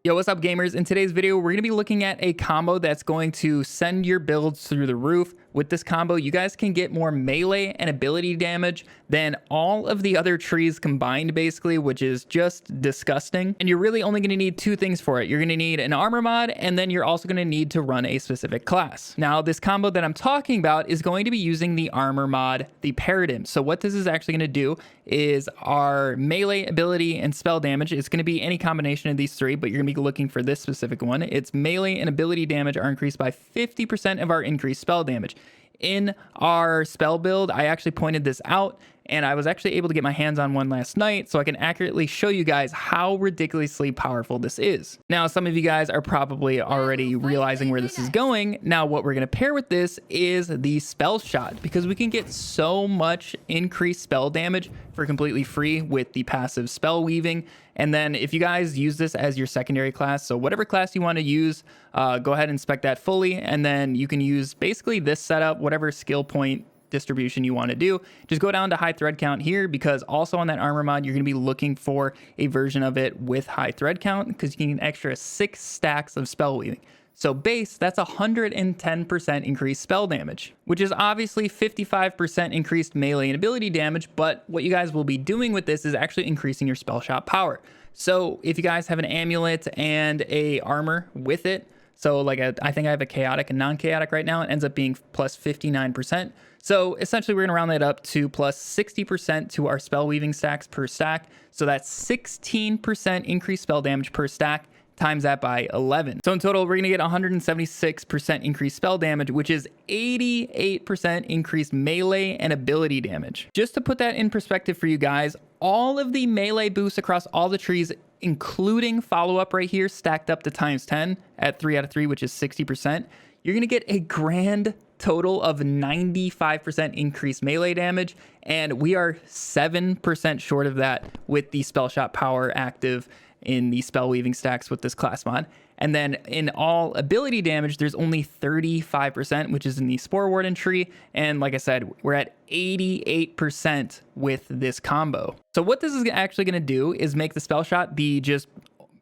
Yo, what's up gamers? In today's video, we're going to be looking at a combo that's going to send your builds through the roof. With this combo, you guys can get more melee and ability damage than all of the other trees combined, basically, which is just disgusting. And you're really only going to need two things for it. You're going to need an armor mod, and then you're also going to need to run a specific class. Now, this combo that I'm talking about is going to be using the armor mod, the Paradigm. So what this is actually going to do is our melee ability and spell damage. It's going to be any combination of these three, but you're going to be looking for this specific one. It's melee and ability damage are increased by 50% of our increased spell damage. In our spell build, I actually pointed this out, and I was actually able to get my hands on one last night so I can accurately show you guys how ridiculously powerful this is. Now, some of you guys are probably already realizing where this is going. Now, what we're going to pair with this is the Spellshot, because we can get so much increased spell damage for completely free with the passive spell weaving. And then if you guys use this as your secondary class, so whatever class you want to use, go ahead and spec that fully. And then you can use basically this setup, whatever skill point distribution you want to do. Just go down to high thread count here, because also on that armor mod, you're going to be looking for a version of it with high thread count, because you can get an extra 6 stacks of spell weaving. So base, that's 110% increased spell damage, which is obviously 55% increased melee and ability damage. But what you guys will be doing with this is actually increasing your spell shot power. So if you guys have an amulet and a armor with it, so like I think I have a chaotic and non-chaotic right now, it ends up being plus 59%. So essentially we're gonna round that up to plus 60% to our spell weaving stacks per stack. So that's 16% increased spell damage per stack, times that by 11. So in total, we're gonna get 176% increased spell damage, which is 88% increased melee and ability damage. Just to put that in perspective for you guys, all of the melee boosts across all the trees, including follow-up right here, stacked up to times 10 at 3 out of 3, which is 60%, you're gonna get a grand total of 95% increased melee damage, and we are 7% short of that with the spell shot power active in the spell weaving stacks with this class mod. And then in all ability damage, there's only 35%, which is in the Spore Warden tree. And like I said, we're at 88% with this combo. So what this is actually going to do is make the spell shot the just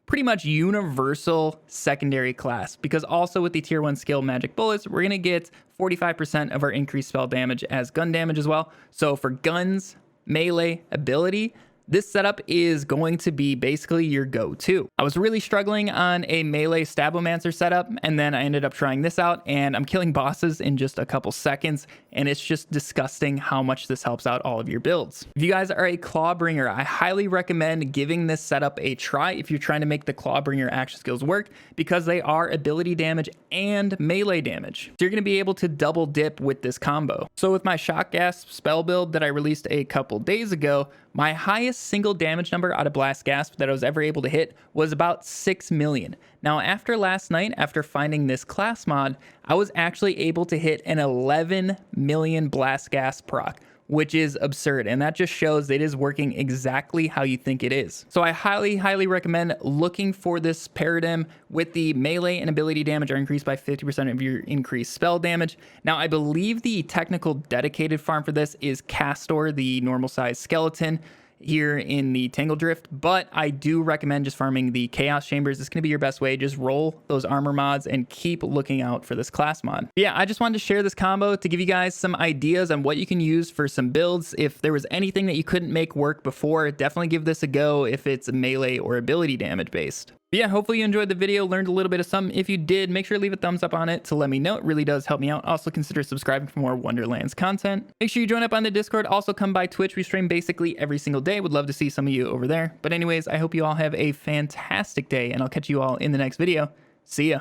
pretty much universal secondary class, because also with the tier 1 skill magic bullets, we're going to get 45% of our increased spell damage as gun damage as well. So for guns, melee, ability, this setup is going to be basically your go-to. I was really struggling on a melee Stabomancer setup, and then I ended up trying this out, and I'm killing bosses in just a couple seconds, and it's just disgusting how much this helps out all of your builds. If you guys are a Clawbringer, I highly recommend giving this setup a try if you're trying to make the Clawbringer action skills work, because they are ability damage and melee damage. So you're gonna be able to double dip with this combo. So with my Shock Gasp spell build that I released a couple days ago, my highest single damage number out of Blast Gasp that I was ever able to hit was about 6 million. Now, after last night, after finding this class mod, I was actually able to hit an 11 million Blast Gasp proc, which is absurd. And that just shows that it is working exactly how you think it is. So I highly, highly recommend looking for this Paradigm with the melee and ability damage are increased by 50% of your increased spell damage. Now, I believe the technical dedicated farm for this is Castor, the normal size skeleton here in the Tangle Drift, but I do recommend just farming the Chaos Chambers. It's going to be your best way. Just roll those armor mods and keep looking out for this class mod. But yeah, I just wanted to share this combo to give you guys some ideas on what you can use for some builds. If there was anything that you couldn't make work before, definitely give this a go if it's melee or ability damage based. But yeah, hopefully you enjoyed the video, learned a little bit of something. If you did, make sure to leave a thumbs up on it to let me know. It really does help me out. Also consider subscribing for more Wonderlands content. Make sure you join up on the Discord. Also come by Twitch. We stream basically every single day. Would love to see some of you over there. But anyways, I hope you all have a fantastic day, and I'll catch you all in the next video. See ya.